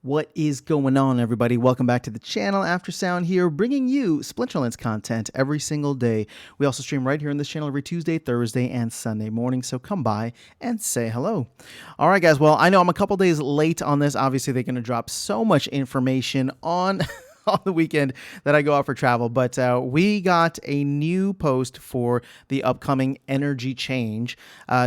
What is going on, everybody? Welcome back to the channel. Aftersound here, bringing you Splinterlands content every single day. We also stream right here on this channel every Tuesday, Thursday, and Sunday morning, so come by and say hello. All right, guys. Well, I know I'm a couple days late on this. Obviously, they're going to drop so much information on on the weekend that I go out for travel, but we got a new post for the upcoming energy change.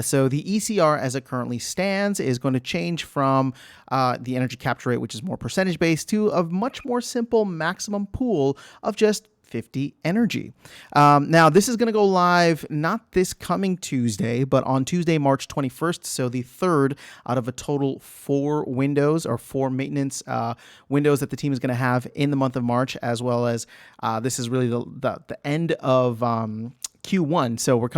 So the ECR as it currently stands is going to change from the energy capture rate, which is more percentage based, to a much more simple maximum pool of just 50 energy. Now, this is going to go live not this coming Tuesday, but on Tuesday, March 21st. So the third out of a total 4 windows or 4 maintenance windows that the team is going to have in the month of March, as well as this is really the end of Q1. So we're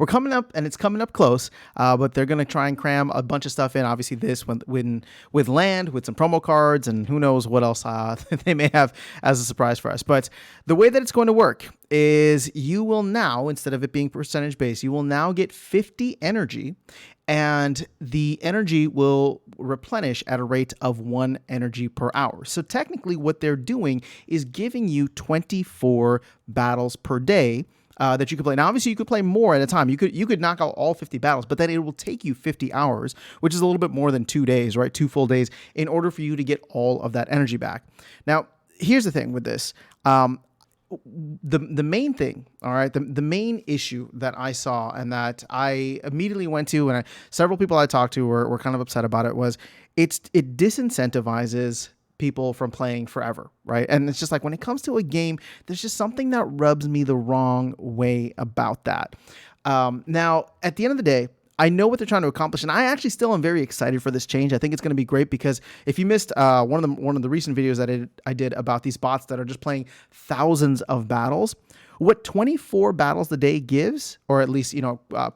coming up, and it's coming up close, but they're going to try and cram a bunch of stuff in. Obviously this with land, with some promo cards, and who knows what else they may have as a surprise for us. But the way that it's going to work is you will now, instead of it being percentage based, you will now get 50 energy, and the energy will replenish at a rate of 1 energy per hour. So technically what they're doing is giving you 24 battles per day that you could play. Now, obviously, you could play more at a time. You could knock out all 50 battles, but then it will take you 50 hours, which is a little bit more than 2 days, right? 2 full days in order for you to get all of that energy back. Now, here's the thing with this. The main thing, all right, the main issue that I saw and that I immediately went to, and several people I talked to were kind of upset about it, was it disincentivizes people from playing forever, right? And it's just like when it comes to a game, there's just something that rubs me the wrong way about that. Now, at the end of the day, I know what they're trying to accomplish, and I actually still am very excited for this change. I think it's going to be great because if you missed one of the recent videos that I did about these bots that are just playing thousands of battles, what 24 battles a day gives, or at least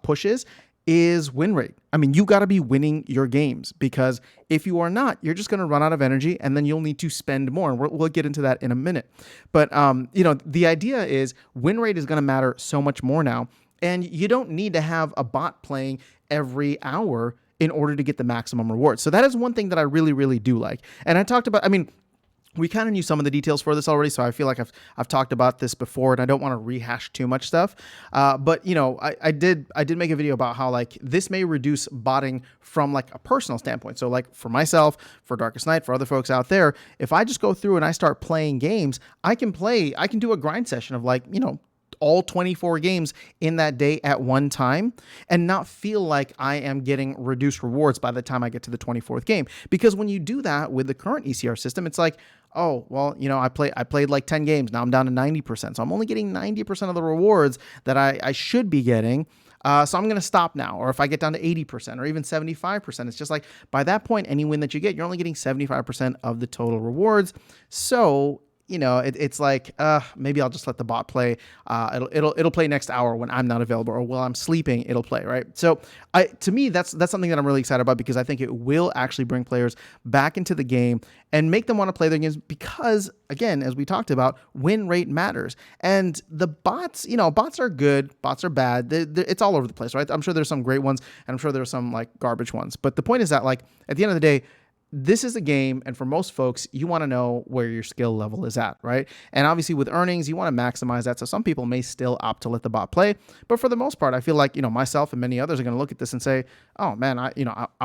pushes, is win rate. I mean, you got to be winning your games, because if you are not, you're just going to run out of energy, and then you'll need to spend more. And we'll get into that in a minute. But, the idea is win rate is going to matter so much more now. And you don't need to have a bot playing every hour in order to get the maximum reward. So that is one thing that I really, really do like. And I talked about, we kind of knew some of the details for this already, so I feel like I've talked about this before, and I don't want to rehash too much stuff. But I did make a video about how like this may reduce botting from like a personal standpoint. So like for myself, for Darkest Night, for other folks out there, if I just go through and I start playing games, I can do a grind session of like all 24 games in that day at one time and not feel like I am getting reduced rewards by the time I get to the 24th game. Because when you do that with the current ECR system, it's like, oh, well, I played like 10 games. Now I'm down to 90%. So I'm only getting 90% of the rewards that I should be getting. So I'm going to stop now. Or if I get down to 80% or even 75%, it's just like by that point, any win that you get, you're only getting 75% of the total rewards. So it's like, maybe I'll just let the bot play. It'll play next hour when I'm not available, or while I'm sleeping, it'll play, right? So to me, that's something that I'm really excited about, because I think it will actually bring players back into the game and make them want to play their games, because again, as we talked about, win rate matters. And the bots, bots are good, bots are bad. It's all over the place, right? I'm sure there's some great ones, and I'm sure there's some like garbage ones. But the point is that like at the end of the day, this is a game, and for most folks, you want to know where your skill level is at, right? And obviously with earnings, you want to maximize that. So some people may still opt to let the bot play, but for the most part, I feel like, myself and many others are going to look at this and say, oh man, I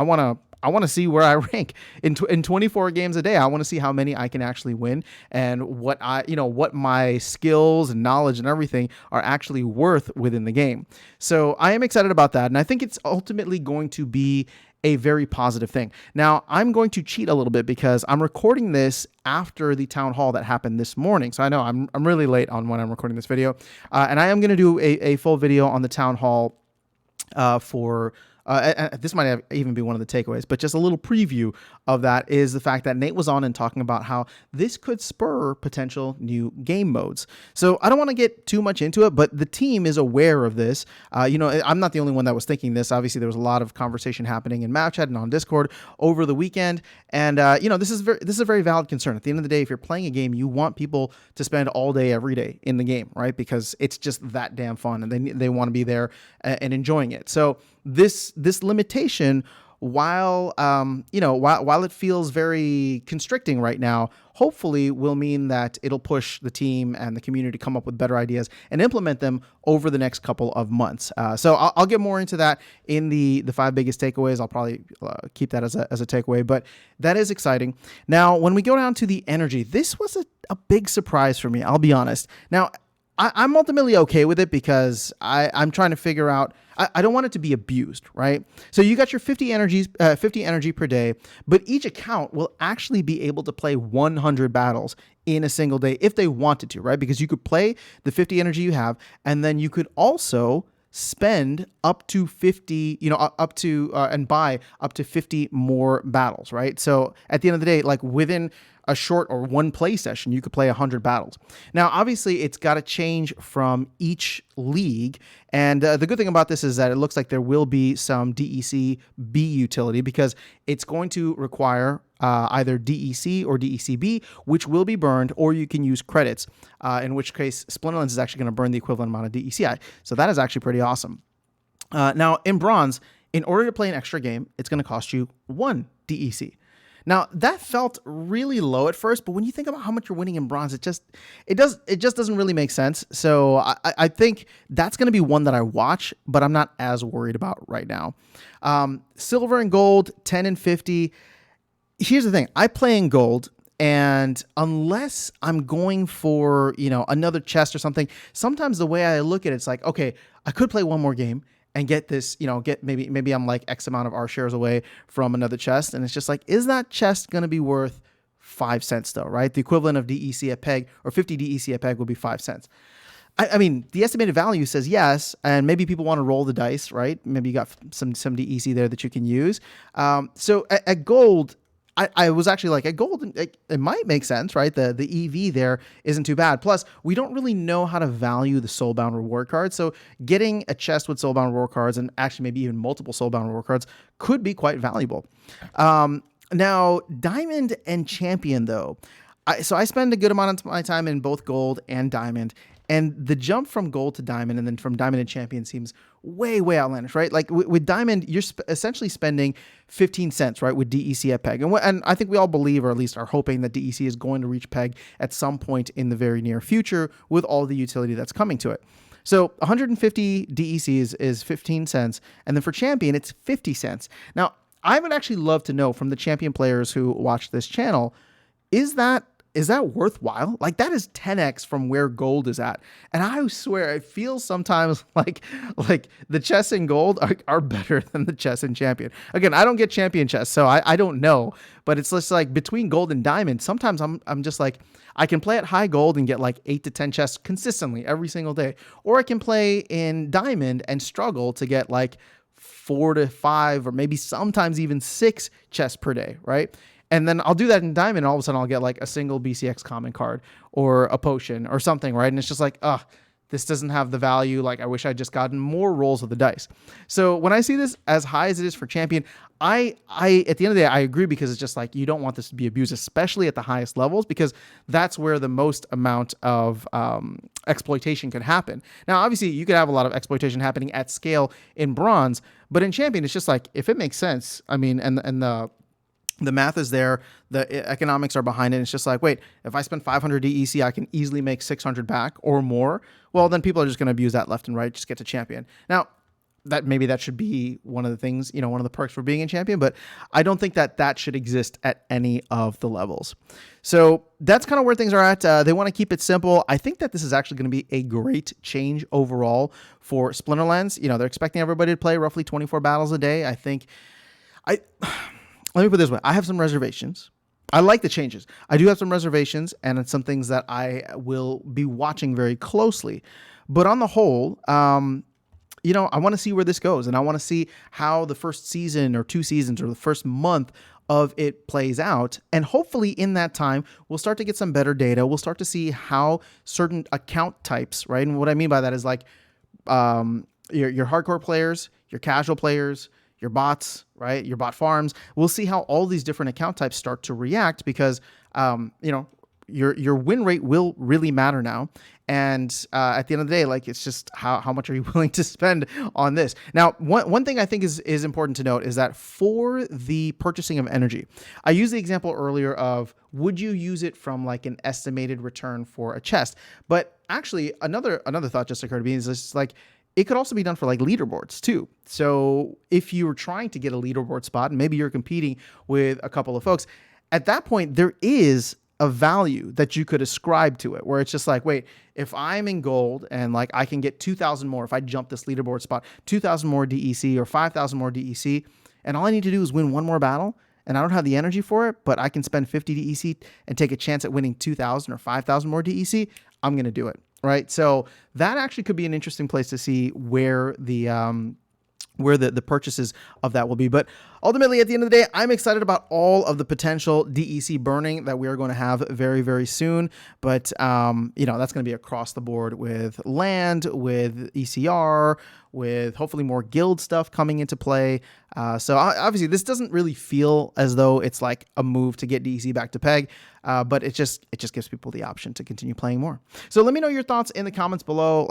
want to see where I rank in 24 games a day. I want to see how many I can actually win, and what what my skills and knowledge and everything are actually worth within the game. So I am excited about that. And I think it's ultimately going to be a very positive thing. Now, I'm going to cheat a little bit because I'm recording this after the town hall that happened this morning. So I know I'm really late on when I'm recording this video. And I am going to do a full video on the town hall for this might even be one of the takeaways, but just a little preview of that is the fact that Nate was on and talking about how this could spur potential new game modes. So I don't want to get too much into it, but the team is aware of this. I'm not the only one that was thinking this. Obviously, there was a lot of conversation happening in Map Chat and on Discord over the weekend. And, this is a very valid concern. At the end of the day, if you're playing a game, you want people to spend all day, every day in the game, right? Because it's just that damn fun, and they want to be there and enjoying it. So this limitation while while it feels very constricting right now, hopefully will mean that it'll push the team and the community to come up with better ideas and implement them over the next couple of months. So I'll get more into that in the 5 biggest takeaways. I'll probably keep that as a takeaway, but that is exciting. Now, when we go down to the energy, this was a big surprise for me. I'll be honest. Now, I'm ultimately okay with it because I'm trying to figure out. I don't want it to be abused, right? So you got your 50 energy per day, but each account will actually be able to play 100 battles in a single day if they wanted to, right? Because you could play the 50 energy you have, and then you could also spend up to 50, and buy up to 50 more battles, right? So at the end of the day, like within a short or one play session, you could play 100 battles. Now, obviously, it's got to change from each league. And the good thing about this is that it looks like there will be some DEC B utility because it's going to require either DEC or DECB, which will be burned, or you can use credits, in which case Splinterlands is actually going to burn the equivalent amount of DECI. So that is actually pretty awesome. Now, in Bronze, in order to play an extra game, it's going to cost you 1 DEC. Now, that felt really low at first, but when you think about how much you're winning in Bronze, it just doesn't really make sense. So I think that's going to be one that I watch, but I'm not as worried about right now. Silver and Gold, 10 and 50. Here's the thing. I play in Gold, and unless I'm going for, another chest or something, sometimes the way I look at it, it's like, okay, I could play one more game and get this, get maybe I'm like X amount of R shares away from another chest. And it's just like, is that chest going to be worth 5 cents though, right? The equivalent of DEC at peg, or 50 DEC at peg, would be 5 cents. I mean, the estimated value says yes, and maybe people want to roll the dice, right? Maybe you got some DEC there that you can use. So at Gold, I was actually like, at Gold, it might make sense, right? The EV there isn't too bad. Plus, we don't really know how to value the Soulbound reward cards. So getting a chest with Soulbound reward cards, and actually maybe even multiple Soulbound reward cards, could be quite valuable. Now, Diamond and Champion, though. So I spend a good amount of my time in both Gold and Diamond. And the jump from Gold to Diamond and then from Diamond to Champion seems way, way outlandish, right? Like with Diamond, you're essentially spending 15 cents, right, with DEC at peg. And I think we all believe, or at least are hoping, that DEC is going to reach peg at some point in the very near future with all the utility that's coming to it. So 150 DEC is 15 cents. And then for Champion, it's 50 cents. Now, I would actually love to know from the Champion players who watch this channel, is that worthwhile? Like, that is 10x from where Gold is at. And I swear, it feels sometimes like the chests in Gold are better than the chests in Champion. Again, I don't get Champion chests, so I don't know. But it's just like between Gold and Diamond, sometimes I'm just like, I can play at high Gold and get like 8 to 10 chests consistently every single day. Or I can play in Diamond and struggle to get like 4 to 5 or maybe sometimes even 6 chests per day, right? And then I'll do that in Diamond, and all of a sudden I'll get like a single BCX common card or a potion or something, right? And it's just like, this doesn't have the value. Like, I wish I'd just gotten more rolls of the dice. So when I see this as high as it is for Champion, I at the end of the day, I agree, because it's just like, you don't want this to be abused, especially at the highest levels, because that's where the most amount of exploitation can happen. Now, obviously, you could have a lot of exploitation happening at scale in Bronze, but in Champion, it's just like, if it makes sense, I mean, and the math is there, the economics are behind it. It's just like, wait, if I spend 500 DEC, I can easily make 600 back or more. Well, then people are just going to abuse that left and right, just get to Champion. Now, that should be one of the things, one of the perks for being in Champion, but I don't think that should exist at any of the levels. So that's kind of where things are at. They want to keep it simple. I think that this is actually going to be a great change overall for Splinterlands. They're expecting everybody to play roughly 24 battles a day. Let me put it this way. I have some reservations. I like the changes. I do have some reservations, and it's some things that I will be watching very closely. But on the whole, I want to see where this goes, and I want to see how the first season or 2 seasons or the first month of it plays out. And hopefully in that time, we'll start to get some better data. We'll start to see how certain account types, right? And what I mean by that is like your hardcore players, your casual players, your bots, right? Your bot farms. We'll see how all these different account types start to react, because, your win rate will really matter now. And at the end of the day, like, it's just how much are you willing to spend on this? Now, one thing I think is important to note is that for the purchasing of energy, I used the example earlier of would you use it from like an estimated return for a chest? But actually, another thought just occurred to me is just like it could also be done for like leaderboards too. So if you were trying to get a leaderboard spot and maybe you're competing with a couple of folks, at that point there is a value that you could ascribe to it where it's just like, wait, if I'm in gold and like I can get 2,000 more, if I jump this leaderboard spot, 2,000 more DEC or 5,000 more DEC, and all I need to do is win one more battle and I don't have the energy for it, but I can spend 50 DEC and take a chance at winning 2,000 or 5,000 more DEC, I'm going to do it. Right. So that actually could be an interesting place to see where the purchases of that will be. But ultimately, at the end of the day, I'm excited about all of the potential DEC burning that we are going to have very, very soon. But, that's going to be across the board with land, with ECR, with hopefully more guild stuff coming into play. So obviously, this doesn't really feel as though it's like a move to get DEC back to peg. But it just gives people the option to continue playing more. So let me know your thoughts in the comments below.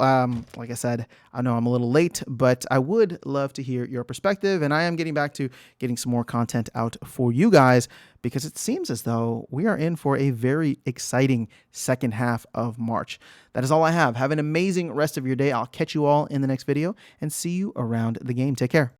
Like I said, I know I'm a little late, but I would love to hear your perspective. And I am getting back to getting some more content out for you guys because it seems as though we are in for a very exciting second half of March. That is all I have. Have an amazing rest of your day. I'll catch you all in the next video and see you around the game. Take care.